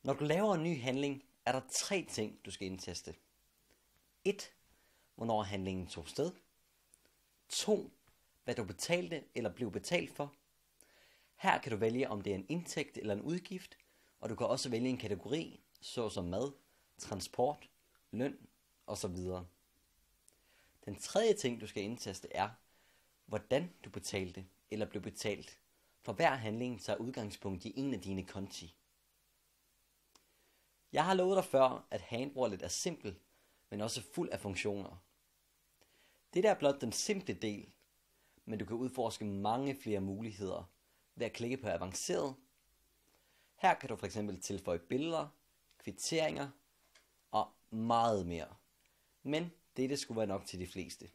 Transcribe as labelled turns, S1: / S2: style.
S1: Når du laver en ny handling, er der 3 ting, du skal indtaste. 1. Hvornår handlingen tog sted. 2. Hvad du betalte eller blev betalt for. Her kan du vælge, om det er en indtægt eller en udgift, og du kan også vælge en kategori, såsom mad, transport, løn osv. Den 3. ting, du skal indtaste er, hvordan du betalte eller blev betalt, for hver handling tager udgangspunkt i en af dine konti. Jeg har lovet dig før, at Handwallet er simpel, men også fuld af funktioner. Dette er blot den simple del, men du kan udforske mange flere muligheder ved at klikke på avanceret. Her kan du fx tilføje billeder, kvitteringer og meget mere. Men dette skulle være nok til de fleste.